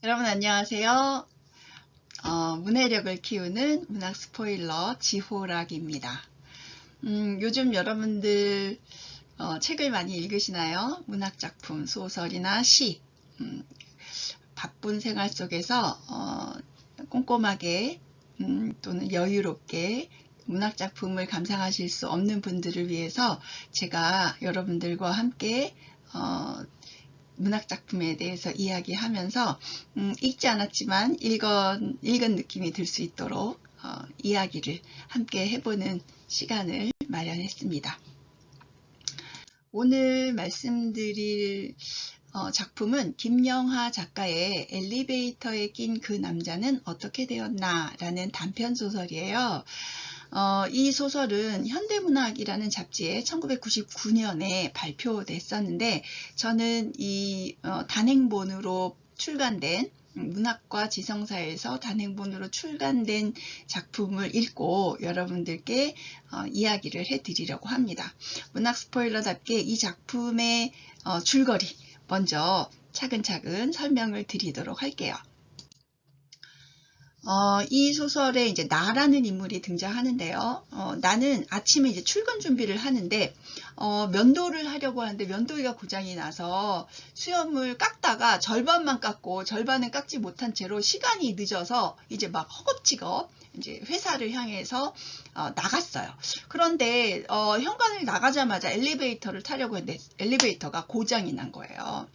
여러분 안녕하세요. 문해력을 키우는 문학 스포일러 지호락입니다. 요즘 여러분들 책을 많이 읽으시나요? 문학작품, 소설이나 시. 바쁜 생활 속에서 꼼꼼하게 또는 여유롭게 문학작품을 감상하실 수 없는 분들을 위해서 제가 여러분들과 함께 문학작품에 대해서 이야기하면서 읽지 않았지만 읽은 느낌이 들 수 있도록 이야기를 함께 해보는 시간을 마련했습니다. 오늘 말씀드릴 작품은 김영하 작가의 엘리베이터에 낀 그 남자는 어떻게 되었나 라는 단편 소설이에요. 이 소설은 현대문학이라는 잡지에 1999년에 발표됐었는데 저는 이 단행본으로 출간된 문학과 지성사에서 단행본으로 출간된 작품을 읽고 여러분들께 이야기를 해드리려고 합니다. 문학 스포일러답게 이 작품의 줄거리 먼저 차근차근 설명을 드리도록 할게요. 이 소설에 이제 나라는 인물이 등장하는데요. 나는 아침에 이제 출근 준비를 하는데 면도를 하려고 하는데 면도기가 고장이 나서 수염을 깎다가 절반만 깎고 절반은 깎지 못한 채로 시간이 늦어서 이제 막 허겁지겁 이제 회사를 향해서 나갔어요. 그런데 현관을 나가자마자 엘리베이터를 타려고 했는데 엘리베이터가 고장이 난 거예요.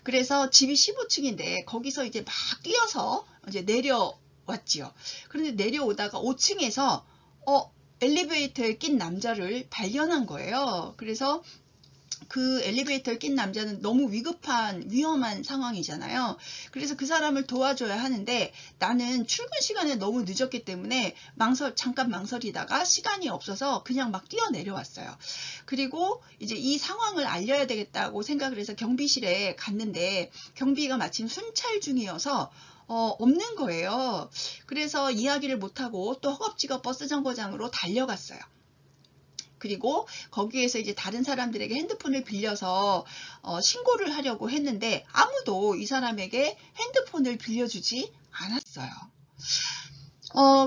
그래서 집이 15층인데 거기서 이제 막 뛰어서 이제 내려왔지요. 그런데 내려오다가 5층에서 엘리베이터에 낀 남자를 발견한 거예요. 그래서 그 엘리베이터에 낀 남자는 너무 위험한 상황이잖아요. 그래서 그 사람을 도와줘야 하는데 나는 출근 시간에 너무 늦었기 때문에 잠깐 망설이다가 시간이 없어서 그냥 막 뛰어내려왔어요. 그리고 이제 이 상황을 알려야 되겠다고 생각을 해서 경비실에 갔는데 경비가 마침 순찰 중이어서 없는 거예요. 그래서 이야기를 못하고 또 허겁지겁 버스 정거장으로 달려갔어요. 그리고 거기에서 이제 다른 사람들에게 핸드폰을 빌려서 신고를 하려고 했는데 아무도 이 사람에게 핸드폰을 빌려주지 않았어요.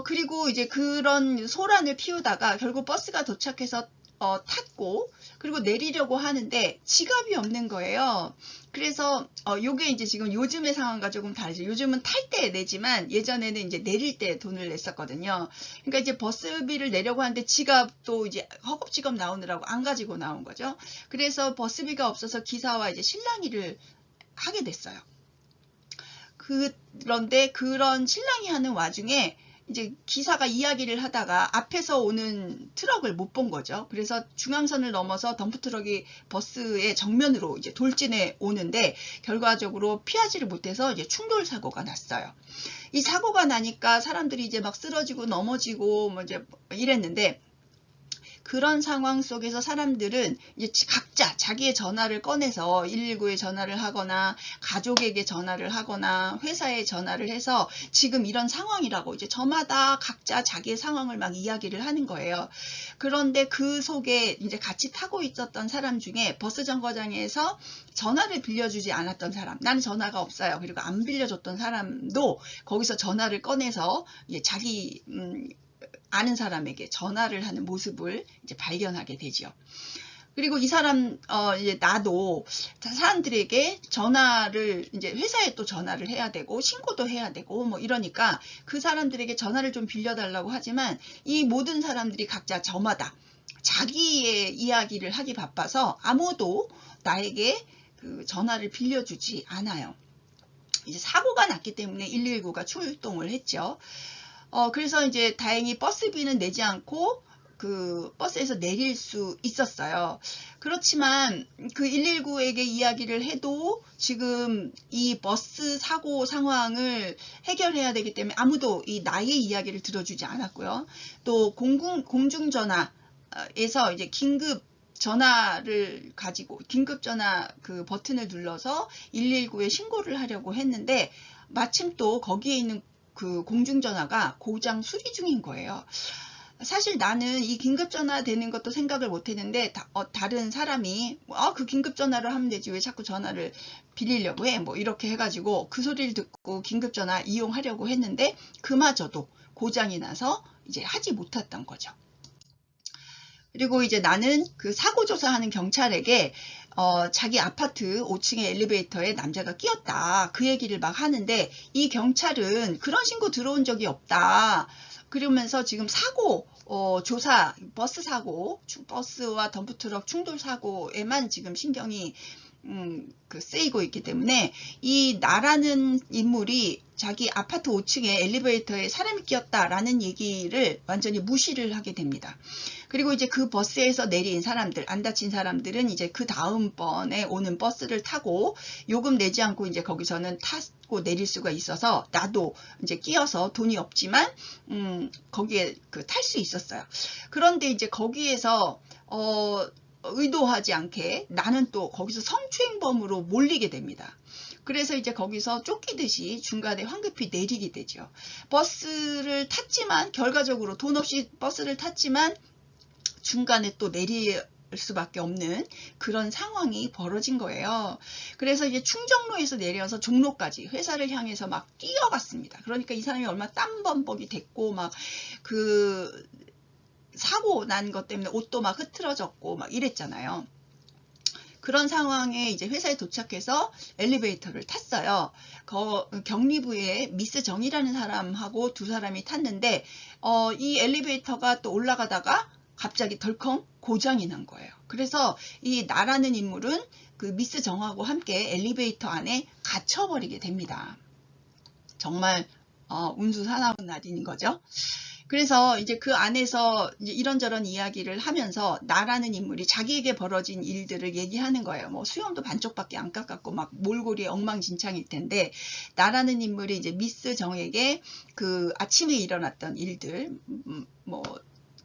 그리고 이제 그런 소란을 피우다가 결국 버스가 도착해서 탔고 그리고 내리려고 하는데 지갑이 없는 거예요. 그래서 요게 이제 지금 요즘의 상황과 조금 다르죠. 요즘은 탈 때 내지만 예전에는 이제 내릴 때 돈을 냈었거든요. 그러니까 이제 버스비를 내려고 하는데 지갑도 이제 허겁지겁 나오느라고 안 가지고 나온 거죠. 그래서 버스비가 없어서 기사와 이제 실랑이를 하게 됐어요. 그런데 그런 실랑이 하는 와중에 이제 기사가 이야기를 하다가 앞에서 오는 트럭을 못 본 거죠. 그래서 중앙선을 넘어서 덤프트럭이 버스의 정면으로 이제 돌진해 오는데 결과적으로 피하지를 못해서 이제 충돌 사고가 났어요. 이 사고가 나니까 사람들이 이제 막 쓰러지고 넘어지고 뭐 이제 이랬는데 그런 상황 속에서 사람들은 이제 각자 자기의 전화를 꺼내서 119에 전화를 하거나 가족에게 전화를 하거나 회사에 전화를 해서 지금 이런 상황이라고 이제 저마다 각자 자기의 상황을 막 이야기를 하는 거예요. 그런데 그 속에 이제 같이 타고 있었던 사람 중에 버스 정거장에서 전화를 빌려주지 않았던 사람, 나는 전화가 없어요. 그리고 안 빌려줬던 사람도 거기서 전화를 꺼내서 이제 자기 아는 사람에게 전화를 하는 모습을 이제 발견하게 되죠. 그리고 이 사람 이제 나도 사람들에게 전화를 이제 회사에 또 전화를 해야 되고 신고도 해야 되고 뭐 이러니까 그 사람들에게 전화를 좀 빌려달라고 하지만 이 모든 사람들이 각자 저마다 자기의 이야기를 하기 바빠서 아무도 나에게 그 전화를 빌려주지 않아요. 이제 사고가 났기 때문에 119가 출동을 했죠. 그래서 이제 다행히 버스비는 내지 않고 그 버스에서 내릴 수 있었어요. 그렇지만 그 119에게 이야기를 해도 지금 이 버스 사고 상황을 해결해야 되기 때문에 아무도 이 나의 이야기를 들어주지 않았고요. 또 공중전화에서 이제 긴급 전화를 가지고 긴급전화 그 버튼을 눌러서 119에 신고를 하려고 했는데 마침 또 거기에 있는 그 공중전화가 고장 수리 중인 거예요. 사실 나는 이 긴급전화 되는 것도 생각을 못 했는데 다른 사람이 그 긴급전화를 하면 되지 왜 자꾸 전화를 빌리려고 해? 뭐 이렇게 해가지고 그 소리를 듣고 긴급전화 이용하려고 했는데 그마저도 고장이 나서 이제 하지 못했던 거죠. 그리고 이제 나는 그 사고조사하는 경찰에게 자기 아파트 5층의 엘리베이터에 남자가 끼었다. 그 얘기를 막 하는데 이 경찰은 그런 신고 들어온 적이 없다. 그러면서 지금 사고 조사, 버스 사고, 버스와 덤프트럭 충돌 사고에만 지금 신경이 쓰이고 있기 때문에 이 나라는 인물이 자기 아파트 5층에 엘리베이터에 사람이 끼었다라는 얘기를 완전히 무시를 하게 됩니다. 그리고 이제 그 버스에서 내린 사람들, 안 다친 사람들은 이제 그 다음번에 오는 버스를 타고 요금 내지 않고 이제 거기서는 타고 내릴 수가 있어서 나도 이제 끼어서 돈이 없지만 거기에 탈 수 있었어요. 그런데 이제 거기에서 의도하지 않게 나는 또 거기서 성추행범으로 몰리게 됩니다. 그래서 이제 거기서 쫓기듯이 중간에 황급히 내리게 되죠. 버스를 탔지만 결과적으로 돈 없이 버스를 탔지만 중간에 또 내릴 수밖에 없는 그런 상황이 벌어진 거예요. 그래서 이제 충정로에서 내려서 종로까지 회사를 향해서 막 뛰어갔습니다. 그러니까 이 사람이 얼마나 땀범벅이 됐고 막 사고 난 것 때문에 옷도 막 흐트러졌고 막 이랬잖아요. 그런 상황에 이제 회사에 도착해서 엘리베이터를 탔어요. 격리부에 미스 정이라는 사람하고 두 사람이 탔는데 이 엘리베이터가 또 올라가다가 갑자기 덜컹 고장이 난 거예요. 그래서 이 나라는 인물은 그 미스 정하고 함께 엘리베이터 안에 갇혀버리게 됩니다. 정말 운수사나운 날인 거죠. 그래서 이제 그 안에서 이제 이런저런 이야기를 하면서 나라는 인물이 자기에게 벌어진 일들을 얘기하는 거예요. 뭐 수염도 반쪽밖에 안 깎았고 막 몰골이 엉망진창일 텐데 나라는 인물이 이제 미스 정에게 그 아침에 일어났던 일들,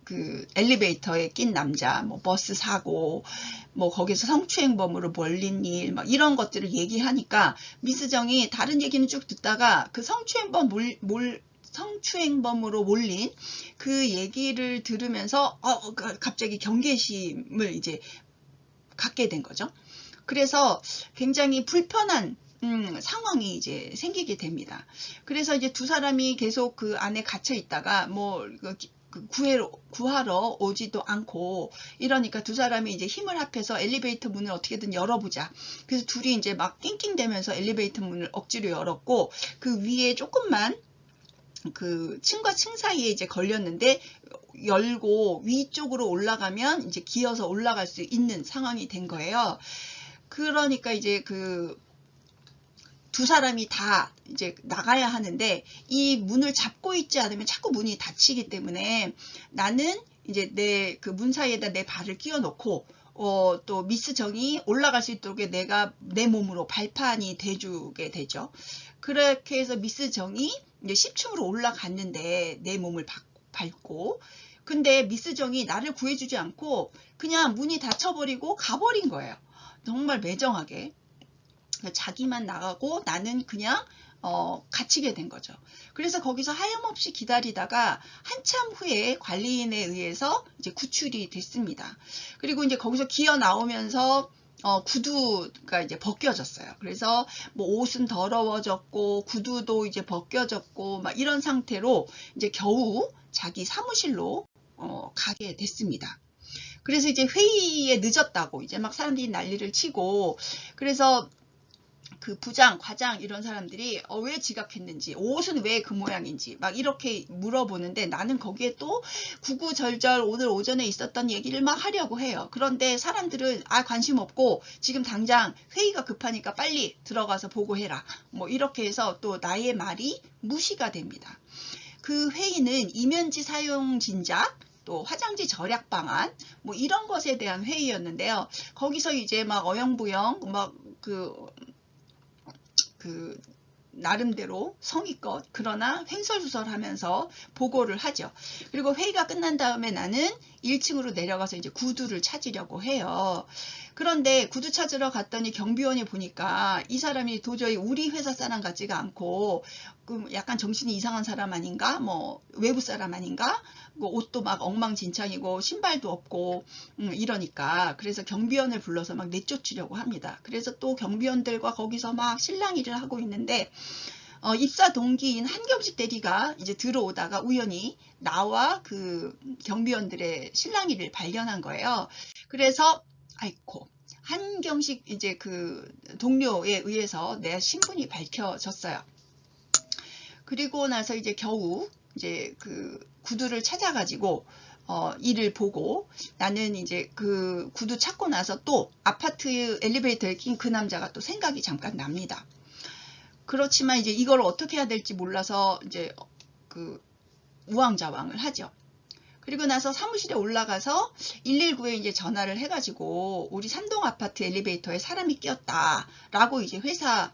그 엘리베이터에 낀 남자, 뭐 버스 사고, 뭐 거기서 성추행범으로 몰린 일, 막 이런 것들을 얘기하니까 미스 정이 다른 얘기는 쭉 듣다가 그 성추행범으로 몰린 그 얘기를 들으면서 갑자기 경계심을 이제 갖게 된 거죠. 그래서 굉장히 불편한 상황이 이제 생기게 됩니다. 그래서 이제 두 사람이 계속 그 안에 갇혀 있다가 구하러 오지도 않고 이러니까 두 사람이 이제 힘을 합해서 엘리베이터 문을 어떻게든 열어보자. 그래서 둘이 이제 막 낑낑대면서 엘리베이터 문을 억지로 열었고 그 위에 조금만 그 층과 층 사이에 이제 걸렸는데 열고 위쪽으로 올라가면 이제 기어서 올라갈 수 있는 상황이 된 거예요. 그러니까 이제 그 두 사람이 다 이제 나가야 하는데 이 문을 잡고 있지 않으면 자꾸 문이 닫히기 때문에 나는 이제 내 그 문 사이에다 내 발을 끼워 놓고 또 미스 정이 올라갈 수 있도록 내가 내 몸으로 발판이 돼주게 되죠. 그렇게 해서 미스 정이 이제 10층으로 올라갔는데 내 몸을 밟고 근데 미스 정이 나를 구해주지 않고 그냥 문이 닫혀버리고 가버린 거예요. 정말 매정하게. 자기만 나가고 나는 그냥 갇히게 된 거죠. 그래서 거기서 하염없이 기다리다가 한참 후에 관리인에 의해서 이제 구출이 됐습니다. 그리고 이제 거기서 기어 나오면서 구두가 이제 벗겨졌어요. 그래서 뭐 옷은 더러워졌고 구두도 이제 벗겨졌고 막 이런 상태로 이제 겨우 자기 사무실로 가게 됐습니다. 그래서 이제 회의에 늦었다고 이제 막 사람들이 난리를 치고 그래서 그 부장, 과장 이런 사람들이 왜 지각했는지, 옷은 왜 그 모양인지 막 이렇게 물어보는데 나는 거기에 또 구구절절 오늘 오전에 있었던 얘기를 막 하려고 해요. 그런데 사람들은 관심 없고 지금 당장 회의가 급하니까 빨리 들어가서 보고해라. 뭐 이렇게 해서 또 나의 말이 무시가 됩니다. 그 회의는 이면지 사용 진작, 또 화장지 절약 방안 뭐 이런 것에 대한 회의였는데요. 거기서 이제 막 어영부영 막 나름대로 성의껏 그러나 횡설수설하면서 보고를 하죠. 그리고 회의가 끝난 다음에 나는 1층으로 내려가서 이제 구두를 찾으려고 해요. 그런데 구두 찾으러 갔더니 경비원이 보니까 이 사람이 도저히 우리 회사 사람 같지가 않고 약간 정신이 이상한 사람 아닌가? 뭐 외부 사람 아닌가? 뭐 옷도 막 엉망진창이고 신발도 없고 이러니까 그래서 경비원을 불러서 막 내쫓으려고 합니다. 그래서 또 경비원들과 거기서 막 실랑이를 하고 있는데 입사 동기인 한경식 대리가 이제 들어오다가 우연히 나와 그 경비원들의 실랑이를 발견한 거예요. 그래서 아이고 한경식 이제 그 동료에 의해서 내 신분이 밝혀졌어요. 그리고 나서 이제 겨우 이제 그 구두를 찾아가지고 일을 보고 나는 이제 그 구두 찾고 나서 또 아파트 엘리베이터에 낀 그 남자가 또 생각이 잠깐 납니다. 그렇지만 이제 이걸 어떻게 해야 될지 몰라서 이제 그 우왕좌왕을 하죠. 그리고 나서 사무실에 올라가서 119에 이제 전화를 해가지고 우리 3동 아파트 엘리베이터에 사람이 끼었다라고 이제 회사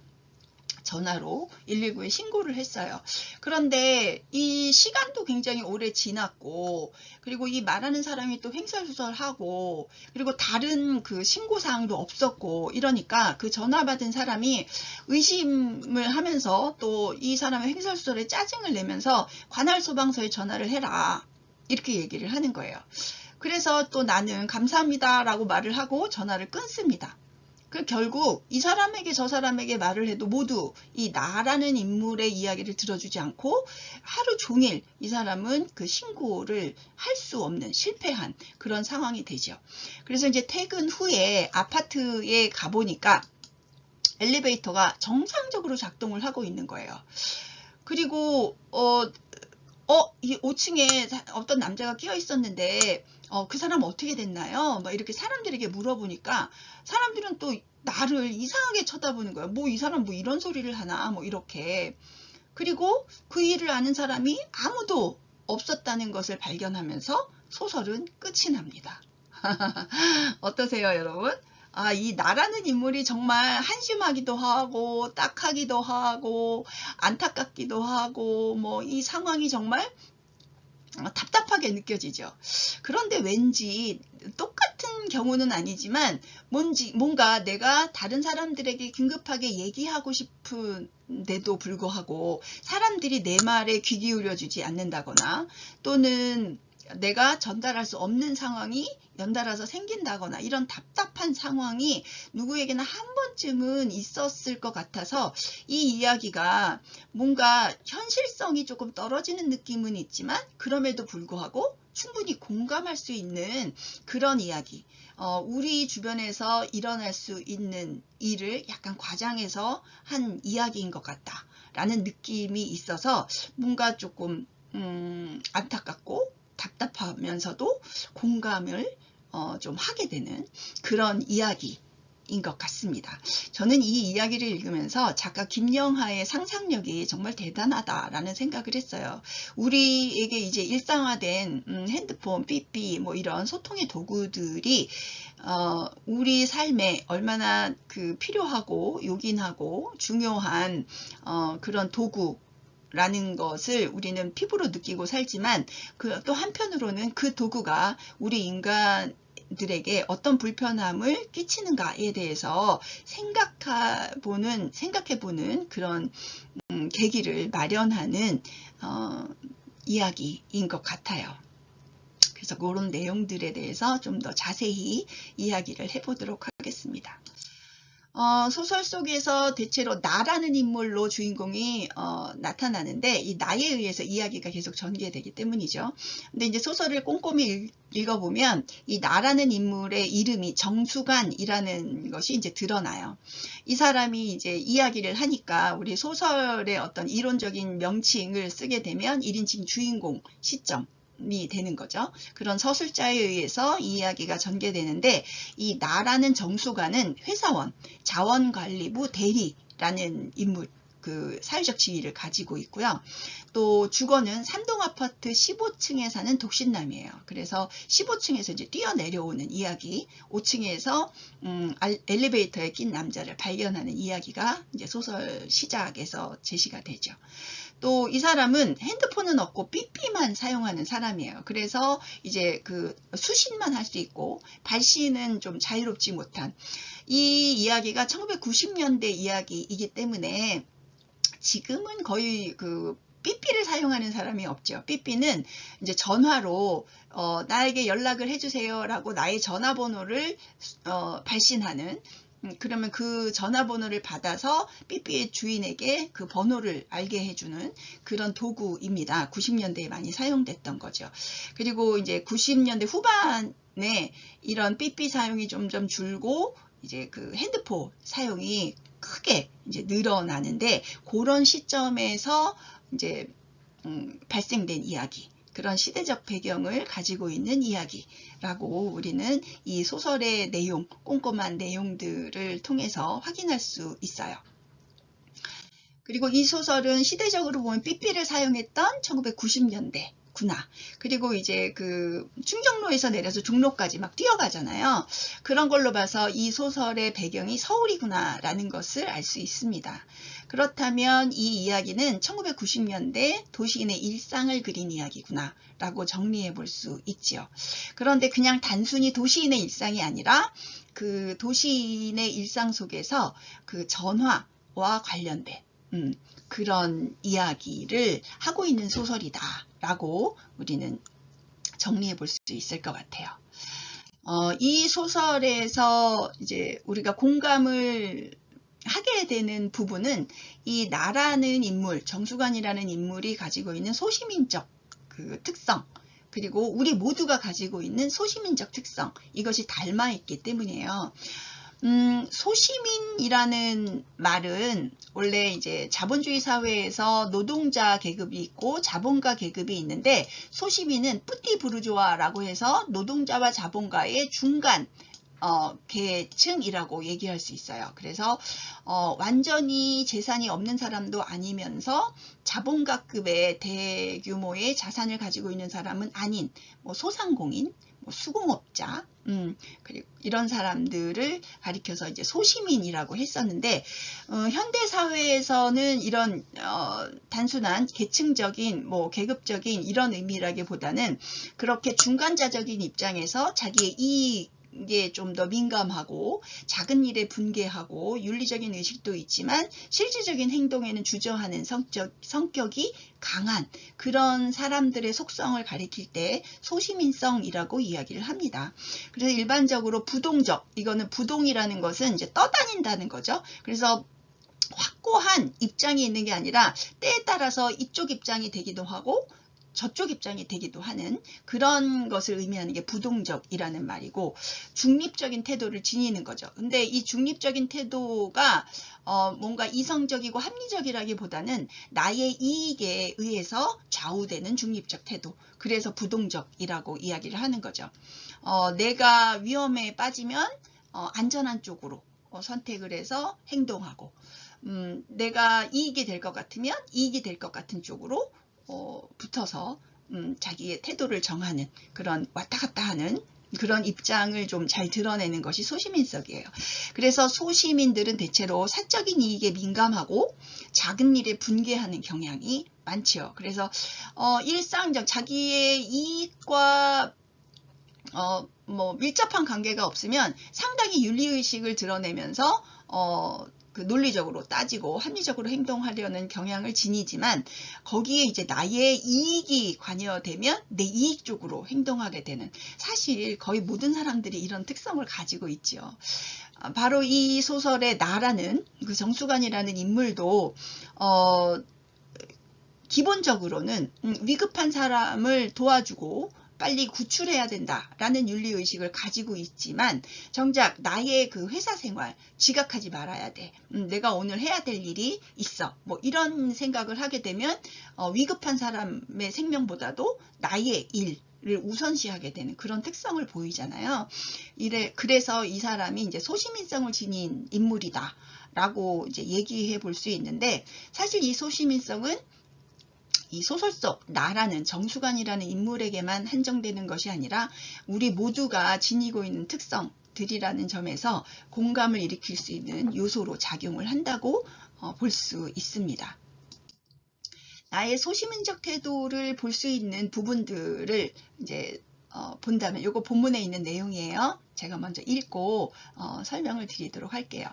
전화로 119에 신고를 했어요. 그런데 이 시간도 굉장히 오래 지났고 그리고 이 말하는 사람이 또 횡설수설하고 그리고 다른 그 신고사항도 없었고 이러니까 그 전화 받은 사람이 의심을 하면서 또 이 사람의 횡설수설에 짜증을 내면서 관할 소방서에 전화를 해라 이렇게 얘기를 하는 거예요. 그래서 또 나는 감사합니다 라고 말을 하고 전화를 끊습니다. 그 결국 이 사람에게 저 사람에게 말을 해도 모두 이 나라는 인물의 이야기를 들어주지 않고 하루 종일 이 사람은 그 신고를 할 수 없는 실패한 그런 상황이 되죠. 그래서 이제 퇴근 후에 아파트에 가보니까 엘리베이터가 정상적으로 작동을 하고 있는 거예요. 그리고 이 5층에 어떤 남자가 끼어 있었는데 그 사람 어떻게 됐나요? 막 이렇게 사람들에게 물어보니까 사람들은 또 나를 이상하게 쳐다보는 거예요. 뭐 이 사람 뭐 이런 소리를 하나 뭐 이렇게. 그리고 그 일을 아는 사람이 아무도 없었다는 것을 발견하면서 소설은 끝이 납니다. 어떠세요, 여러분? 이 나라는 인물이 정말 한심하기도 하고 딱하기도 하고 안타깝기도 하고 뭐 이 상황이 정말 답답하게 느껴지죠. 그런데 왠지 똑같은 경우는 아니지만 뭔가 내가 다른 사람들에게 긴급하게 얘기하고 싶은데도 불구하고 사람들이 내 말에 귀 기울여 주지 않는다거나 또는 내가 전달할 수 없는 상황이 연달아서 생긴다거나 이런 답답한 상황이 누구에게나 한 번쯤은 있었을 것 같아서 이 이야기가 뭔가 현실성이 조금 떨어지는 느낌은 있지만 그럼에도 불구하고 충분히 공감할 수 있는 그런 이야기, 우리 주변에서 일어날 수 있는 일을 약간 과장해서 한 이야기인 것 같다라는 느낌이 있어서 뭔가 조금 안타깝고 답답하면서도 공감을 좀 하게 되는 그런 이야기인 것 같습니다. 저는 이 이야기를 읽으면서 작가 김영하의 상상력이 정말 대단하다라는 생각을 했어요. 우리에게 이제 일상화된 핸드폰, 삐삐 뭐 이런 소통의 도구들이 우리 삶에 얼마나 그 필요하고 요긴하고 중요한 그런 도구 라는 것을 우리는 피부로 느끼고 살지만 또 한편으로는 그 도구가 우리 인간들에게 어떤 불편함을 끼치는가에 대해서 생각해보는 그런 계기를 마련하는 이야기인 것 같아요. 그래서 그런 내용들에 대해서 좀 더 자세히 이야기를 해보도록 하겠습니다. 소설 속에서 대체로 나라는 인물로 주인공이 나타나는데 이 나에 의해서 이야기가 계속 전개되기 때문이죠. 근데 이제 소설을 꼼꼼히 읽어보면 이 나라는 인물의 이름이 정수관이라는 것이 이제 드러나요. 이 사람이 이제 이야기를 하니까 우리 소설의 어떤 이론적인 명칭을 쓰게 되면 1인칭 주인공 시점 이 되는 거죠. 그런 서술자에 의해서 이 이야기가 전개되는데 이 나라는 정수관은 회사원, 자원관리부 대리라는 인물, 그 사회적 지위를 가지고 있고요. 또 주거는 3동 아파트 15층에 사는 독신남이에요. 그래서 15층에서 이제 뛰어내려오는 이야기, 5층에서 엘리베이터에 낀 남자를 발견하는 이야기가 이제 소설 시작에서 제시가 되죠. 또 이 사람은 핸드폰은 없고 삐삐만 사용하는 사람이에요. 그래서 이제 그 수신만 할 수 있고 발신은 좀 자유롭지 못한 이 이야기가 1990년대 이야기이기 때문에 지금은 거의 그 삐삐를 사용하는 사람이 없죠. 삐삐는 이제 전화로 나에게 연락을 해주세요라고 나의 전화번호를 발신하는, 그러면 그 전화번호를 받아서 삐삐의 주인에게 그 번호를 알게 해주는 그런 도구입니다. 90년대에 많이 사용됐던 거죠. 그리고 이제 90년대 후반에 이런 삐삐 사용이 점점 줄고 이제 그 핸드폰 사용이 크게 이제 늘어나는데, 그런 시점에서 이제 발생된 이야기, 그런 시대적 배경을 가지고 있는 이야기라고 우리는 이 소설의 내용, 꼼꼼한 내용들을 통해서 확인할 수 있어요. 그리고 이 소설은 시대적으로 보면 삐삐를 사용했던 1990년대 구나. 그리고 이제 그 충정로에서 내려서 종로까지 막 뛰어가잖아요. 그런 걸로 봐서 이 소설의 배경이 서울이구나 라는 것을 알 수 있습니다. 그렇다면 이 이야기는 1990년대 도시인의 일상을 그린 이야기구나 라고 정리해 볼 수 있지요. 그런데 그냥 단순히 도시인의 일상이 아니라 그 도시인의 일상 속에서 그 전화와 관련된 그런 이야기를 하고 있는 소설이다 라고 우리는 정리해 볼 수 있을 것 같아요. 이 소설에서 이제 우리가 공감을 하게 되는 부분은 이 나라는 인물, 정수관이라는 인물이 가지고 있는 소시민적 그 특성, 그리고 우리 모두가 가지고 있는 소시민적 특성, 이것이 닮아 있기 때문이에요. 소시민이라는 말은 원래 이제 자본주의 사회에서 노동자 계급이 있고 자본가 계급이 있는데, 소시민은 뿌띠 부르주아라고 해서 노동자와 자본가의 중간 계층이라고 얘기할 수 있어요. 그래서 완전히 재산이 없는 사람도 아니면서 자본가급의 대규모의 자산을 가지고 있는 사람은 아닌 뭐 소상공인, 뭐 수공업자, 그리고 이런 사람들을 가리켜서 이제 소시민이라고 했었는데, 현대 사회에서는 이런 단순한 계층적인 뭐 계급적인 이런 의미라기보다는 그렇게 중간자적인 입장에서 자기의 이익에 좀 더 민감하고 작은 일에 분개하고 윤리적인 의식도 있지만 실질적인 행동에는 주저하는 성격이 강한 그런 사람들의 속성을 가리킬 때 소시민성이라고 이야기를 합니다. 그래서 일반적으로 부동적, 이거는 부동이라는 것은 이제 떠다닌다는 거죠. 그래서 확고한 입장이 있는 게 아니라 때에 따라서 이쪽 입장이 되기도 하고 저쪽 입장이 되기도 하는 그런 것을 의미하는 게 부동적이라는 말이고, 중립적인 태도를 지니는 거죠. 근데 이 중립적인 태도가 뭔가 이성적이고 합리적이라기보다는 나의 이익에 의해서 좌우되는 중립적 태도, 그래서 부동적이라고 이야기를 하는 거죠. 내가 위험에 빠지면 안전한 쪽으로 선택을 해서 행동하고, 내가 이익이 될 것 같으면 이익이 될 것 같은 쪽으로 붙어서 자기의 태도를 정하는, 그런 왔다 갔다 하는 그런 입장을 좀 잘 드러내는 것이 소시민성이에요. 그래서 소시민들은 대체로 사적인 이익에 민감하고 작은 일에 분개하는 경향이 많죠. 그래서 일상적 자기의 이익과 뭐 밀접한 관계가 없으면 상당히 윤리의식을 드러내면서 그 논리적으로 따지고 합리적으로 행동하려는 경향을 지니지만, 거기에 이제 나의 이익이 관여되면 내 이익 쪽으로 행동하게 되는, 사실 거의 모든 사람들이 이런 특성을 가지고 있죠. 바로 이 소설의 나라는, 그 정수관이라는 인물도 기본적으로는 위급한 사람을 도와주고 빨리 구출해야 된다라는 윤리의식을 가지고 있지만, 정작 나의 그 회사 생활 지각하지 말아야 돼, 내가 오늘 해야 될 일이 있어, 뭐 이런 생각을 하게 되면 위급한 사람의 생명보다도 나의 일을 우선시하게 되는 그런 특성을 보이잖아요. 그래서 이 사람이 이제 소시민성을 지닌 인물이다 라고 이제 얘기해 볼 수 있는데, 사실 이 소시민성은 이 소설 속 나라는 정수관이라는 인물에게만 한정되는 것이 아니라 우리 모두가 지니고 있는 특성들이라는 점에서 공감을 일으킬 수 있는 요소로 작용을 한다고 볼 수 있습니다. 나의 소시민적 태도를 볼 수 있는 부분들을 이제 본다면, 요거 본문에 있는 내용이에요. 제가 먼저 읽고 설명을 드리도록 할게요.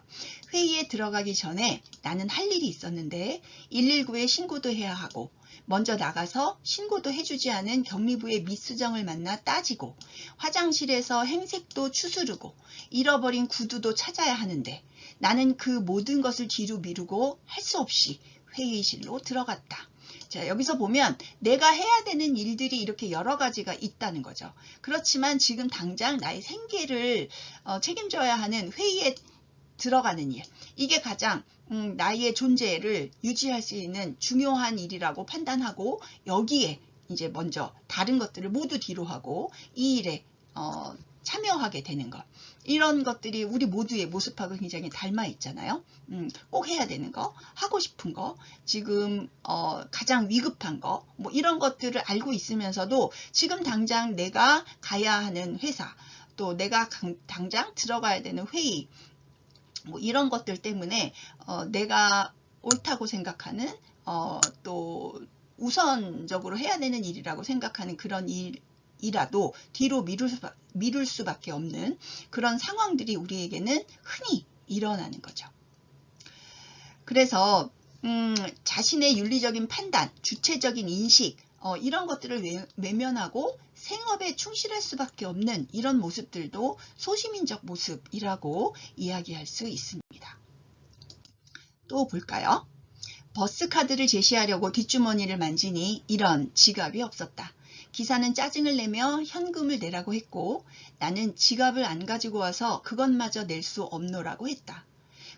회의에 들어가기 전에 나는 할 일이 있었는데 119에 신고도 해야 하고, 먼저 나가서 신고도 해주지 않은 격리부의 미수정을 만나 따지고, 화장실에서 행색도 추스르고, 잃어버린 구두도 찾아야 하는데 나는 그 모든 것을 뒤로 미루고 할 수 없이 회의실로 들어갔다. 자, 여기서 보면 내가 해야 되는 일들이 이렇게 여러 가지가 있다는 거죠. 그렇지만 지금 당장 나의 생계를 책임져야 하는 회의에 들어가는 일, 이게 가장 나의 존재를 유지할 수 있는 중요한 일이라고 판단하고, 여기에 이제 먼저 다른 것들을 모두 뒤로 하고 이 일에 참여하게 되는 것, 이런 것들이 우리 모두의 모습하고 굉장히 닮아 있잖아요. 꼭 해야 되는 거, 하고 싶은 거, 지금 가장 위급한 거, 뭐 이런 것들을 알고 있으면서도 지금 당장 내가 가야 하는 회사, 또 내가 당장 들어가야 되는 회의, 뭐 이런 것들 때문에 내가 옳다고 생각하는 또 우선적으로 해야 되는 일이라고 생각하는 그런 일이라도 뒤로 미룰 수밖에 없는 그런 상황들이 우리에게는 흔히 일어나는 거죠. 그래서 자신의 윤리적인 판단, 주체적인 인식, 이런 것들을 외면하고 생업에 충실할 수밖에 없는 이런 모습들도 소시민적 모습이라고 이야기할 수 있습니다. 또 볼까요? 버스카드를 제시하려고 뒷주머니를 만지니 이런 지갑이 없었다. 기사는 짜증을 내며 현금을 내라고 했고, 나는 지갑을 안 가지고 와서 그것마저 낼 수 없노라고 했다.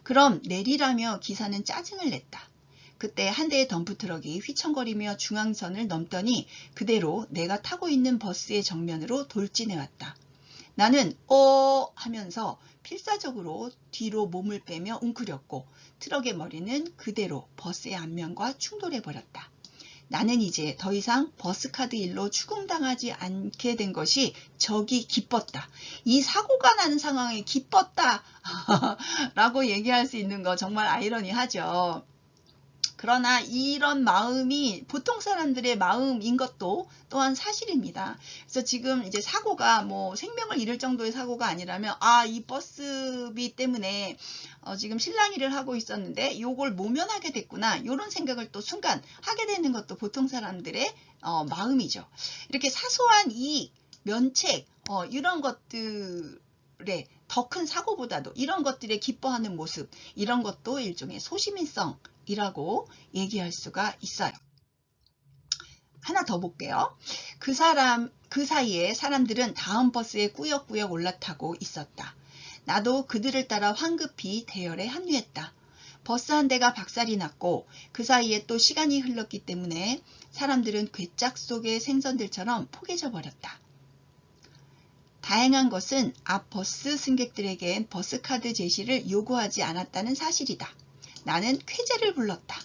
그럼 내리라며 기사는 짜증을 냈다. 그때 한 대의 덤프트럭이 휘청거리며 중앙선을 넘더니 그대로 내가 타고 있는 버스의 정면으로 돌진해왔다. 나는 하면서 필사적으로 뒤로 몸을 빼며 웅크렸고, 트럭의 머리는 그대로 버스의 앞면과 충돌해버렸다. 나는 이제 더 이상 버스카드 일로 추궁당하지 않게 된 것이 적이 기뻤다. 이 사고가 나는 상황에 기뻤다 라고 얘기할 수 있는 거 정말 아이러니하죠. 그러나 이런 마음이 보통 사람들의 마음인 것도 또한 사실입니다. 그래서 지금 이제 사고가 뭐 생명을 잃을 정도의 사고가 아니라면, 이 버스비 때문에 지금 실랑이를 하고 있었는데 요걸 모면하게 됐구나, 이런 생각을 또 순간 하게 되는 것도 보통 사람들의 마음이죠. 이렇게 사소한 이익, 면책, 이런 것들에 더 큰 사고보다도 이런 것들에 기뻐하는 모습, 이런 것도 일종의 소시민성 이라고 얘기할 수가 있어요. 하나 더 볼게요. 그 사이에 사람들은 다음 버스에 꾸역꾸역 올라타고 있었다. 나도 그들을 따라 황급히 대열에 합류했다. 버스 한 대가 박살이 났고 그 사이에 또 시간이 흘렀기 때문에 사람들은 괴짝 속의 생선들처럼 포개져 버렸다. 다행한 것은 앞 버스 승객들에겐 버스카드 제시를 요구하지 않았다는 사실이다. 나는 쾌재를 불렀다.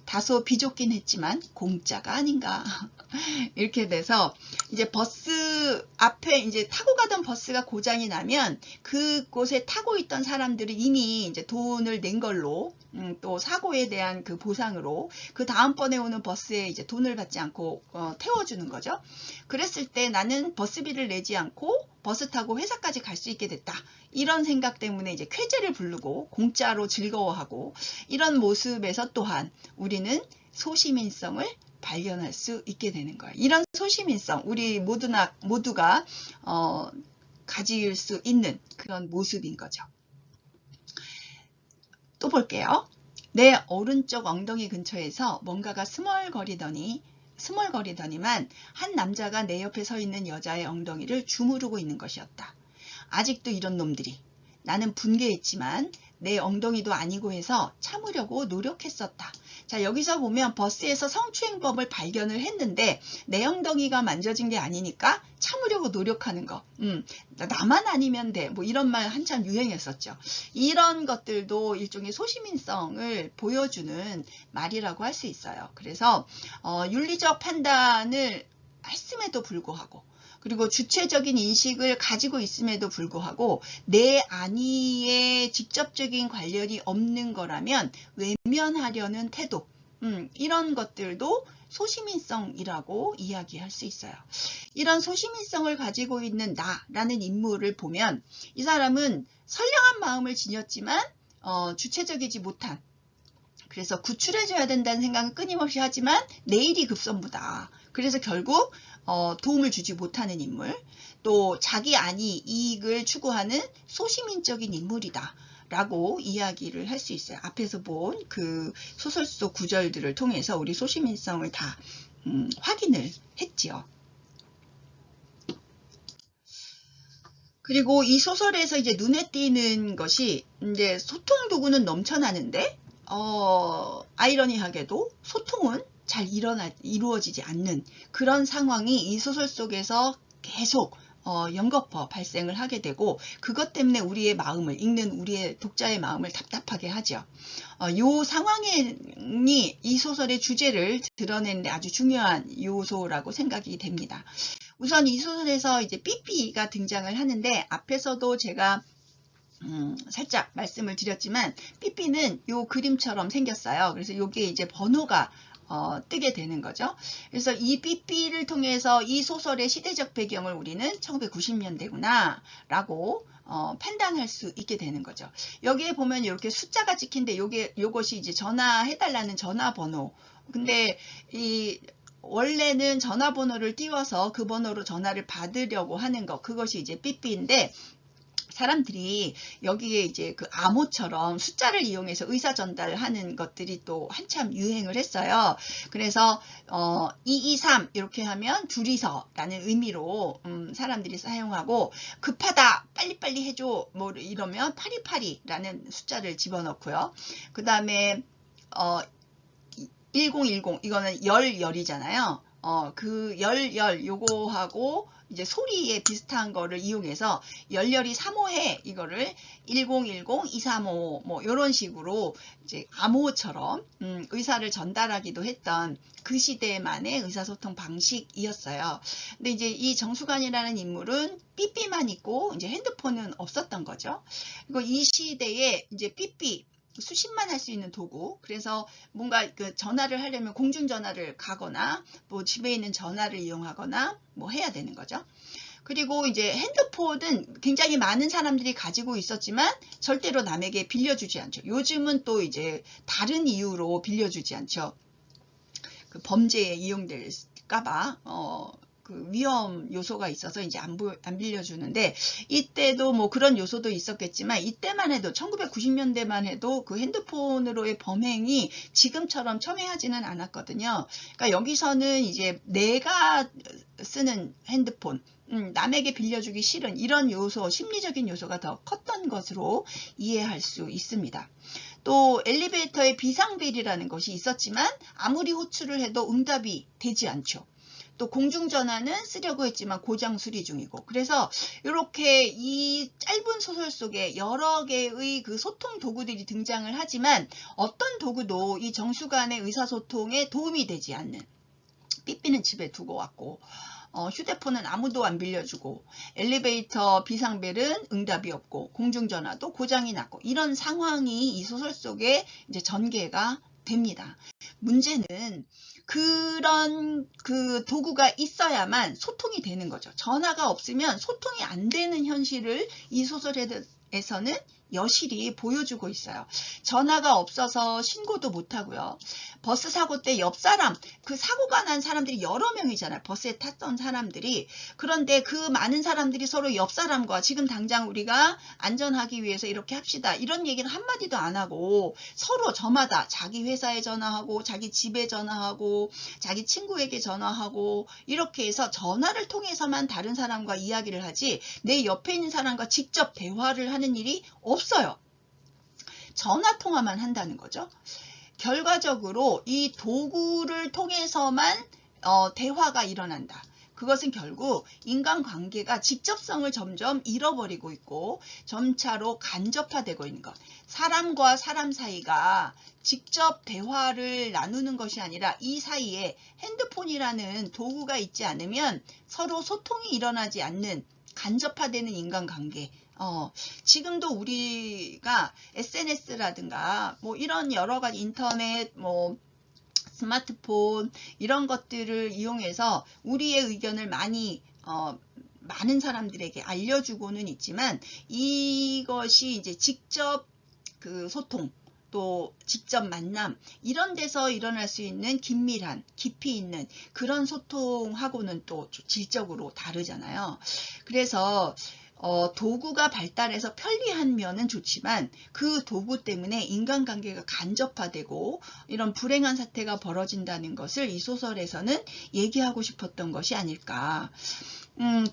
다소 비좁긴 했지만 공짜가 아닌가. 이렇게 돼서 이제 버스 앞에 이제 타고 가던 버스가 고장이 나면 그곳에 타고 있던 사람들이 이미 이제 돈을 낸 걸로, 또 사고에 대한 그 보상으로 그 다음번에 오는 버스에 이제 돈을 받지 않고 태워주는 거죠. 그랬을 때 나는 버스비를 내지 않고 버스 타고 회사까지 갈 수 있게 됐다. 이런 생각 때문에 이제 쾌재를 부르고 공짜로 즐거워하고, 이런 모습에서 또한 우리는 소시민성을 발견할 수 있게 되는 거예요. 이런 소시민성, 우리 모두가 가질 수 있는 그런 모습인 거죠. 또 볼게요. 내 오른쪽 엉덩이 근처에서 뭔가가 스멀거리더니만 한 남자가 내 옆에 서 있는 여자의 엉덩이를 주무르고 있는 것이었다. 아직도 이런 놈들이. 나는 분개했지만 내 엉덩이도 아니고 해서 참으려고 노력했었다. 자, 여기서 보면 버스에서 성추행범을 발견을 했는데 내 엉덩이가 만져진 게 아니니까 참으려고 노력하는 거. 나만 아니면 돼. 뭐 이런 말 한참 유행했었죠. 이런 것들도 일종의 소시민성을 보여주는 말이라고 할 수 있어요. 그래서 윤리적 판단을 했음에도 불구하고, 그리고 주체적인 인식을 가지고 있음에도 불구하고 내 안위에 직접적인 관련이 없는 거라면 외면하려는 태도, 이런 것들도 소시민성이라고 이야기할 수 있어요. 이런 소시민성을 가지고 있는 나라는 인물을 보면 이 사람은 선량한 마음을 지녔지만 주체적이지 못한, 그래서 구출해줘야 된다는 생각은 끊임없이 하지만 내일이 급선무다. 그래서 결국 도움을 주지 못하는 인물, 또 자기 안위, 이익을 추구하는 소시민적인 인물이다 라고 이야기를 할 수 있어요. 앞에서 본 그 소설 속 구절들을 통해서 우리 소시민성을 다 확인을 했지요. 그리고 이 소설에서 이제 눈에 띄는 것이 이제 소통 도구는 넘쳐나는데 아이러니하게도 소통은 잘 이루어지지 않는 그런 상황이 이 소설 속에서 계속 연거푸 발생을 하게 되고, 그것 때문에 우리의 마음을, 읽는 우리의 독자의 마음을 답답하게 하죠. 요 상황이 이 소설의 주제를 드러내는데 아주 중요한 요소라고 생각이 됩니다. 우선 이 소설에서 이제 삐삐가 등장을 하는데, 앞에서도 제가 살짝 말씀을 드렸지만 삐삐는 요 그림처럼 생겼어요. 그래서 요게 이제 번호가 뜨게 되는 거죠. 그래서 이 삐삐를 통해서 이 소설의 시대적 배경을 우리는 1990년대구나 라고 판단할 수 있게 되는 거죠. 여기에 보면 이렇게 숫자가 찍힌데 요것이 이제 전화해달라는 전화번호. 근데 원래는 전화번호를 띄워서 그 번호로 전화를 받으려고 하는 것, 그것이 이제 삐삐인데, 사람들이 여기에 이제 그 암호처럼 숫자를 이용해서 의사 전달하는 것들이 또 한참 유행을 했어요. 그래서 223 이렇게 하면 둘이서 라는 의미로 사람들이 사용하고, 급하다 빨리빨리 해줘 뭐 이러면 8282라는 숫자를 집어넣고요. 그 다음에 1010 이거는 열이잖아요. 그 열 요거하고 이제 소리에 비슷한 거를 이용해서 열렬히 사모해 이거를 1010 235 뭐 이런 식으로 이제 암호처럼 의사를 전달하기도 했던 그 시대만의 의사소통 방식이었어요. 근데 이제 이 정수관이라는 인물은 삐삐만 있고 이제 핸드폰은 없었던 거죠. 그리고 이 시대에 이제 삐삐 수신만 할 수 있는 도구, 그래서 뭔가 그 전화를 하려면 공중전화를 가거나 뭐 집에 있는 전화를 이용하거나 뭐 해야 되는 거죠. 그리고 이제 핸드폰은 굉장히 많은 사람들이 가지고 있었지만 절대로 남에게 빌려주지 않죠. 요즘은 또 이제 다른 이유로 빌려주지 않죠. 그 범죄에 이용될까봐 그 위험 요소가 있어서 이제 안 빌려주는데, 이때도 뭐 그런 요소도 있었겠지만 이때만 해도 1990년대만 해도 그 핸드폰으로의 범행이 지금처럼 첨예하지는 않았거든요. 그러니까 여기서는 이제 내가 쓰는 핸드폰, 남에게 빌려주기 싫은 이런 요소, 심리적인 요소가 더 컸던 것으로 이해할 수 있습니다. 또 엘리베이터에 비상벨이라는 것이 있었지만 아무리 호출을 해도 응답이 되지 않죠. 또 공중전화는 쓰려고 했지만 고장 수리 중이고, 그래서 이렇게 이 짧은 소설 속에 여러 개의 그 소통 도구들이 등장을 하지만 어떤 도구도 이 정수간의 의사소통에 도움이 되지 않는, 삐삐는 집에 두고 왔고 휴대폰은 아무도 안 빌려주고 엘리베이터 비상벨은 응답이 없고 공중전화도 고장이 났고, 이런 상황이 이 소설 속에 이제 전개가 됩니다. 문제는 그런 그 도구가 있어야만 소통이 되는 거죠. 전화가 없으면 소통이 안 되는 현실을 이 소설에서는 여실히 보여주고 있어요. 전화가 없어서 신고도 못하고요. 버스 사고 때 옆 사람, 그 사고가 난 사람들이 여러 명이잖아요. 버스에 탔던 사람들이. 그런데 그 많은 사람들이 서로 옆 사람과 지금 당장 우리가 안전하기 위해서 이렇게 합시다, 이런 얘기를 한마디도 안 하고 서로 저마다 자기 회사에 전화하고 자기 집에 전화하고 자기 친구에게 전화하고 이렇게 해서 전화를 통해서만 다른 사람과 이야기를 하지 내 옆에 있는 사람과 직접 대화를 하는 일이 없어요. 전화 통화만 한다는 거죠. 결과적으로 이 도구를 통해서만 대화가 일어난다. 그것은 결국 인간관계가 직접성을 점점 잃어버리고 있고 점차로 간접화되고 있는 것. 사람과 사람 사이가 직접 대화를 나누는 것이 아니라 이 사이에 핸드폰이라는 도구가 있지 않으면 서로 소통이 일어나지 않는 간접화되는 인간관계. 지금도 우리가 SNS라든가 뭐 이런 여러 가지 인터넷 뭐 스마트폰 이런 것들을 이용해서 우리의 의견을 많이 많은 사람들에게 알려주고는 있지만 이것이 이제 직접 그 소통 또 직접 만남 이런 데서 일어날 수 있는 긴밀한 깊이 있는 그런 소통하고는 또 질적으로 다르잖아요. 그래서 도구가 발달해서 편리한 면은 좋지만 그 도구 때문에 인간관계가 간접화되고 이런 불행한 사태가 벌어진다는 것을 이 소설에서는 얘기하고 싶었던 것이 아닐까.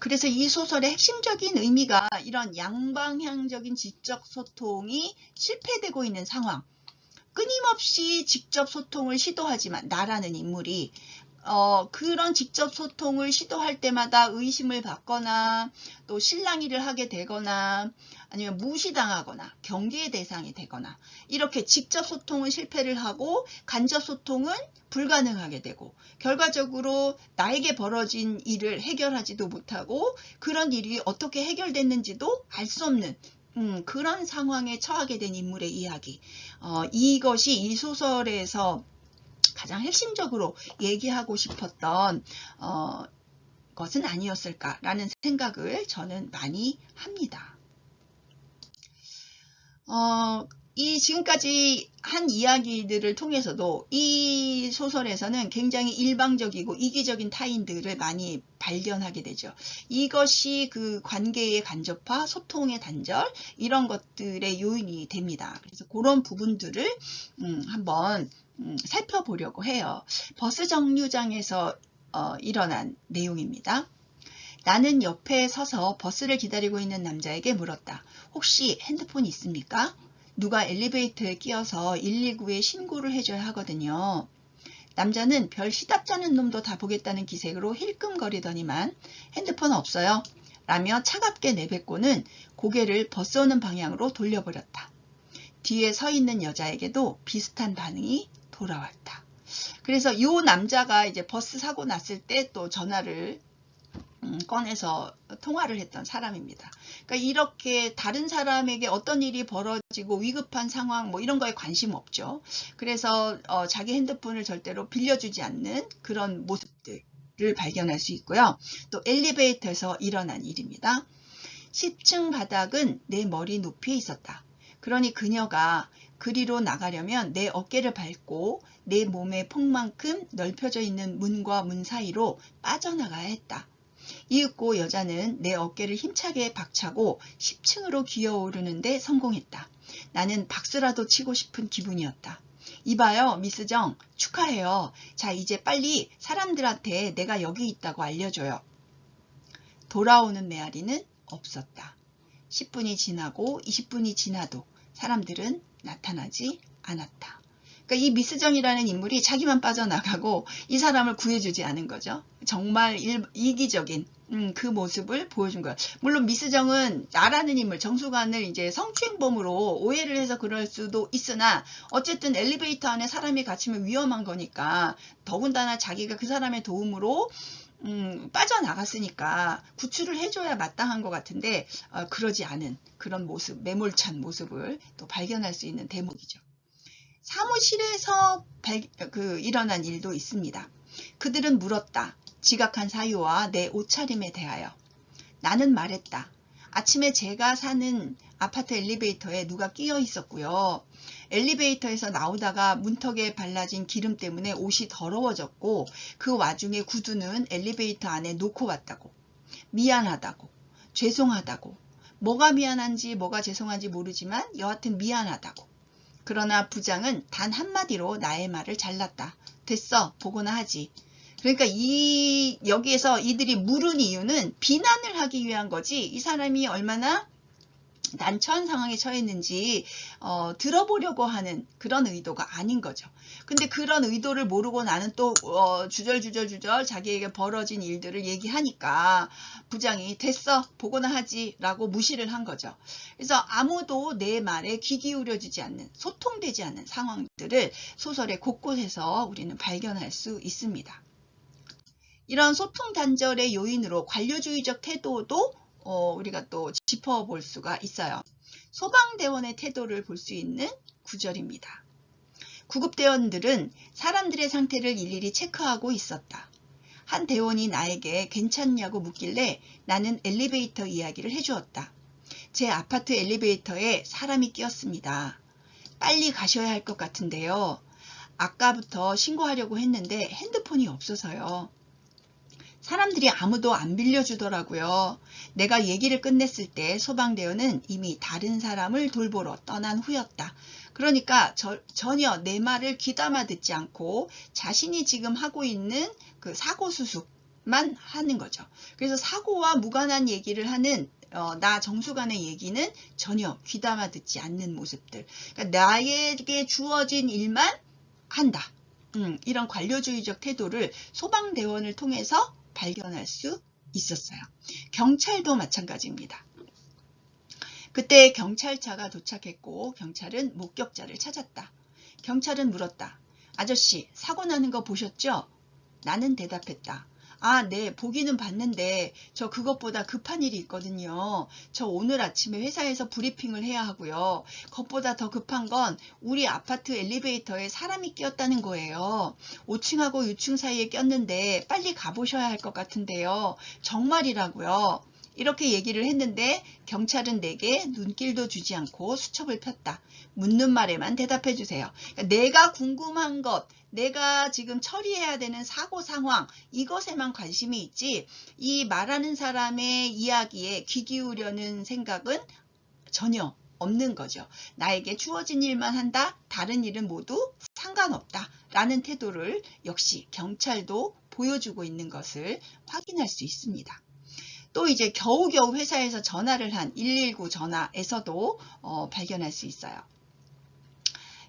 그래서 이 소설의 핵심적인 의미가 이런 양방향적인 지적 소통이 실패되고 있는 상황. 끊임없이 직접 소통을 시도하지만 나라는 인물이 그런 직접 소통을 시도할 때마다 의심을 받거나 또 실랑이를 하게 되거나 아니면 무시당하거나 경계의 대상이 되거나 이렇게 직접 소통은 실패를 하고 간접 소통은 불가능하게 되고 결과적으로 나에게 벌어진 일을 해결하지도 못하고 그런 일이 어떻게 해결됐는지도 알 수 없는 그런 상황에 처하게 된 인물의 이야기. 이것이 이 소설에서 가장 핵심적으로 얘기하고 싶었던 것은 아니었을까라는 생각을 저는 많이 합니다. 이 지금까지 한 이야기들을 통해서도 이 소설에서는 굉장히 일방적이고 이기적인 타인들을 많이 발견하게 되죠. 이것이 그 관계의 간접화, 소통의 단절 이런 것들의 요인이 됩니다. 그래서 그런 부분들을 한번 살펴보려고 해요. 버스 정류장에서 일어난 내용입니다. 나는 옆에 서서 버스를 기다리고 있는 남자에게 물었다. 혹시 핸드폰이 있습니까? 누가 엘리베이터에 끼어서 119에 신고를 해줘야 하거든요. 남자는 별 시답잖은 놈도 다 보겠다는 기색으로 힐끔거리더니만 핸드폰 없어요? 라며 차갑게 내뱉고는 고개를 버스 오는 방향으로 돌려버렸다. 뒤에 서 있는 여자에게도 비슷한 반응이 돌아왔다. 그래서 이 남자가 이제 버스 사고 났을 때 또 전화를 꺼내서 통화를 했던 사람입니다. 그러니까 이렇게 다른 사람에게 어떤 일이 벌어지고 위급한 상황 뭐 이런 거에 관심 없죠. 그래서 자기 핸드폰을 절대로 빌려주지 않는 그런 모습들을 발견할 수 있고요. 또 엘리베이터에서 일어난 일입니다. 10층 바닥은 내 머리 높이에 있었다. 그러니 그녀가 그리로 나가려면 내 어깨를 밟고 내 몸의 폭만큼 넓혀져 있는 문과 문 사이로 빠져나가야 했다. 이윽고 여자는 내 어깨를 힘차게 박차고 10층으로 기어오르는데 성공했다. 나는 박수라도 치고 싶은 기분이었다. 이봐요, 미스 정, 축하해요. 자, 이제 빨리 사람들한테 내가 여기 있다고 알려줘요. 돌아오는 메아리는 없었다. 10분이 지나고 20분이 지나도 사람들은 나타나지 않았다. 그러니까 이 미스정이라는 인물이 자기만 빠져나가고 이 사람을 구해주지 않은 거죠. 정말 이기적인 그 모습을 보여준 거예요. 물론 미스정은 나라는 인물, 정수관을 이제 성추행범으로 오해를 해서 그럴 수도 있으나 어쨌든 엘리베이터 안에 사람이 갇히면 위험한 거니까 더군다나 자기가 그 사람의 도움으로 빠져나갔으니까 구출을 해줘야 마땅한 것 같은데 그러지 않은 그런 모습, 매몰찬 모습을 또 발견할 수 있는 대목이죠. 사무실에서 일어난 일도 있습니다. 그들은 물었다. 지각한 사유와 내 옷차림에 대하여. 나는 말했다. 아침에 제가 사는 아파트 엘리베이터에 누가 끼어 있었고요. 엘리베이터에서 나오다가 문턱에 발라진 기름 때문에 옷이 더러워졌고 그 와중에 구두는 엘리베이터 안에 놓고 왔다고. 미안하다고. 죄송하다고. 뭐가 미안한지 뭐가 죄송한지 모르지만 여하튼 미안하다고. 그러나 부장은 단 한마디로 나의 말을 잘랐다. 됐어, 보거나 하지. 그러니까 여기에서 이들이 물은 이유는 비난을 하기 위한 거지 이 사람이 얼마나 난처한 상황에 처했는지 들어보려고 하는 그런 의도가 아닌 거죠. 근데 그런 의도를 모르고 나는 또 주절주절 자기에게 벌어진 일들을 얘기하니까 부장이 됐어 보고나 하지 라고 무시를 한 거죠. 그래서 아무도 내 말에 귀 기울여주지 않는, 소통되지 않는 상황들을 소설의 곳곳에서 우리는 발견할 수 있습니다. 이런 소통 단절의 요인으로 관료주의적 태도도 우리가 또 짚어볼 수가 있어요. 소방대원의 태도를 볼 수 있는 구절입니다. 구급대원들은 사람들의 상태를 일일이 체크하고 있었다. 한 대원이 나에게 괜찮냐고 묻길래 나는 엘리베이터 이야기를 해주었다. 제 아파트 엘리베이터에 사람이 끼었습니다. 빨리 가셔야 할 것 같은데요. 아까부터 신고하려고 했는데 핸드폰이 없어서요. 사람들이 아무도 안 빌려주더라고요. 내가 얘기를 끝냈을 때 소방대원은 이미 다른 사람을 돌보러 떠난 후였다. 그러니까 전혀 내 말을 귀담아 듣지 않고 자신이 지금 하고 있는 그 사고 수습만 하는 거죠. 그래서 사고와 무관한 얘기를 하는 나 정수관의 얘기는 전혀 귀담아 듣지 않는 모습들. 그러니까 나에게 주어진 일만 한다. 이런 관료주의적 태도를 소방대원을 통해서 발견할 수 있었어요. 경찰도 마찬가지입니다. 그때 경찰차가 도착했고 경찰은 목격자를 찾았다. 경찰은 물었다. 아저씨, 사고 나는 거 보셨죠? 나는 대답했다. 아, 네, 보기는 봤는데 저 그것보다 급한 일이 있거든요. 저 오늘 아침에 회사에서 브리핑을 해야 하고요. 그것보다 더 급한 건 우리 아파트 엘리베이터에 사람이 끼었다는 거예요. 5층하고 6층 사이에 꼈는데 빨리 가보셔야 할 것 같은데요. 정말이라고요. 이렇게 얘기를 했는데 경찰은 내게 눈길도 주지 않고 수첩을 폈다. 묻는 말에만 대답해 주세요. 그러니까 내가 궁금한 것, 내가 지금 처리해야 되는 사고 상황, 이것에만 관심이 있지 이 말하는 사람의 이야기에 귀 기울여는 생각은 전혀 없는 거죠. 나에게 주어진 일만 한다, 다른 일은 모두 상관없다 라는 태도를 역시 경찰도 보여주고 있는 것을 확인할 수 있습니다. 또 이제 겨우겨우 회사에서 전화를 한 119 전화에서도 발견할 수 있어요.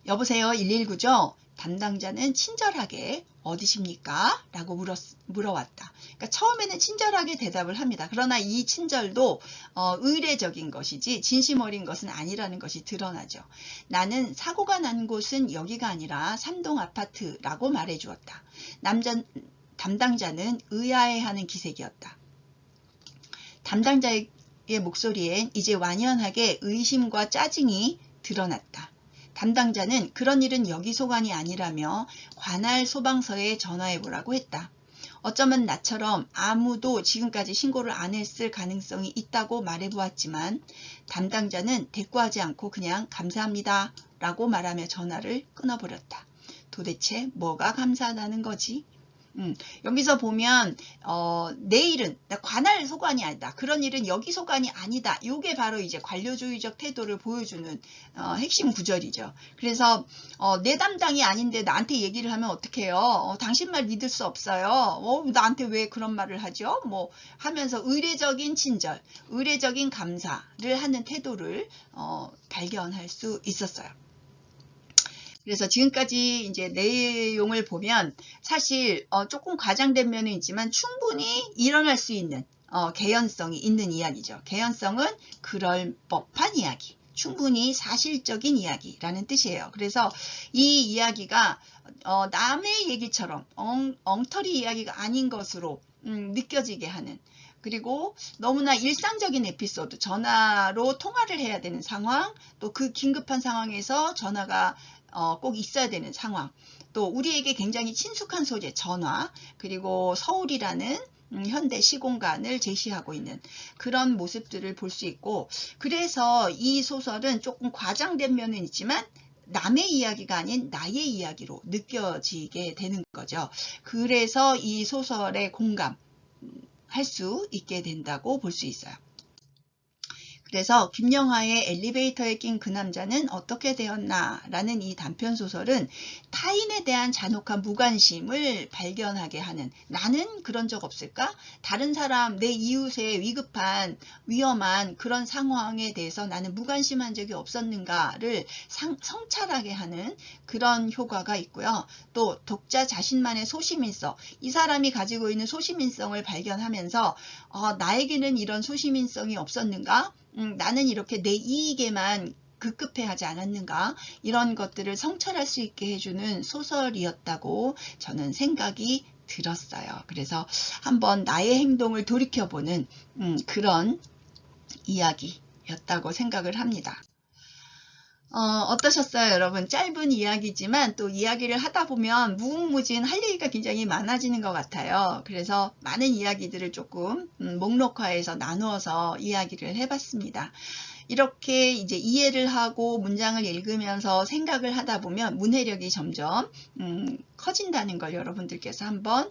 여보세요, 119죠? 담당자는 친절하게 어디십니까? 라고 물어왔다. 그러니까 처음에는 친절하게 대답을 합니다. 그러나 이 친절도 의례적인 것이지 진심 어린 것은 아니라는 것이 드러나죠. 나는 사고가 난 곳은 여기가 아니라 3동 아파트라고 말해주었다. 담당자는 의아해하는 기색이었다. 담당자의 목소리엔 이제 완연하게 의심과 짜증이 드러났다. 담당자는 그런 일은 여기 소관이 아니라며 관할 소방서에 전화해보라고 했다. 어쩌면 나처럼 아무도 지금까지 신고를 안 했을 가능성이 있다고 말해보았지만 담당자는 대꾸하지 않고 그냥 감사합니다 라고 말하며 전화를 끊어버렸다. 도대체 뭐가 감사하다는 거지? 여기서 보면 내일은 관할 소관이 아니다. 그런 일은 여기 소관이 아니다. 이게 바로 이제 관료주의적 태도를 보여주는 핵심 구절이죠. 그래서 내 담당이 아닌데 나한테 얘기를 하면 어떡해요? 당신 말 믿을 수 없어요. 나한테 왜 그런 말을 하죠? 뭐 하면서 의례적인 친절, 의례적인 감사를 하는 태도를 발견할 수 있었어요. 그래서 지금까지 이제 내용을 보면 사실 조금 과장된 면은 있지만 충분히 일어날 수 있는 개연성이 있는 이야기죠. 개연성은 그럴 법한 이야기, 충분히 사실적인 이야기라는 뜻이에요. 그래서 이 이야기가 남의 얘기처럼 엉터리 이야기가 아닌 것으로 느껴지게 하는, 그리고 너무나 일상적인 에피소드, 전화로 통화를 해야 되는 상황, 또 그 긴급한 상황에서 전화가 꼭 있어야 되는 상황, 또 우리에게 굉장히 친숙한 소재, 전화, 그리고 서울이라는 현대 시공간을 제시하고 있는 그런 모습들을 볼 수 있고, 그래서 이 소설은 조금 과장된 면은 있지만 남의 이야기가 아닌 나의 이야기로 느껴지게 되는 거죠. 그래서 이 소설에 공감할 수 있게 된다고 볼 수 있어요. 그래서 김영하의 엘리베이터에 낀 그 남자는 어떻게 되었나 라는 이 단편소설은 타인에 대한 잔혹한 무관심을 발견하게 하는, 나는 그런 적 없을까? 다른 사람, 내 이웃의 위급한 위험한 그런 상황에 대해서 나는 무관심한 적이 없었는가를 성찰하게 하는 그런 효과가 있고요. 또 독자 자신만의 소시민성, 이 사람이 가지고 있는 소시민성을 발견하면서 나에게는 이런 소시민성이 없었는가? 나는 이렇게 내 이익에만 급급해하지 않았는가? 이런 것들을 성찰할 수 있게 해주는 소설이었다고 저는 생각이 들었어요. 그래서 한번 나의 행동을 돌이켜보는 그런 이야기였다고 생각을 합니다. 어떠셨어요, 여러분? 짧은 이야기지만 또 이야기를 하다 보면 무궁무진 할 얘기가 굉장히 많아지는 것 같아요. 그래서 많은 이야기들을 조금 목록화해서 나누어서 이야기를 해봤습니다. 이렇게 이제 이해를 하고 문장을 읽으면서 생각을 하다 보면 문해력이 점점 커진다는 걸 여러분들께서 한번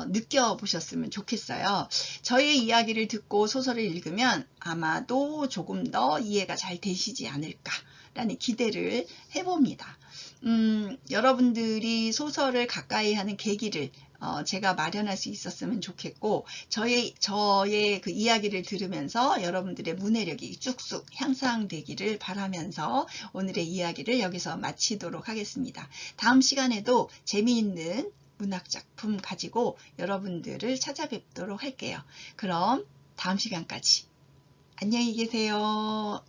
느껴보셨으면 좋겠어요. 저의 이야기를 듣고 소설을 읽으면 아마도 조금 더 이해가 잘 되시지 않을까 라는 기대를 해봅니다. 여러분들이 소설을 가까이 하는 계기를 제가 마련할 수 있었으면 좋겠고, 저의 그 이야기를 들으면서 여러분들의 문해력이 쑥쑥 향상되기를 바라면서 오늘의 이야기를 여기서 마치도록 하겠습니다. 다음 시간에도 재미있는 문학작품 가지고 여러분들을 찾아뵙도록 할게요. 그럼 다음 시간까지 안녕히 계세요.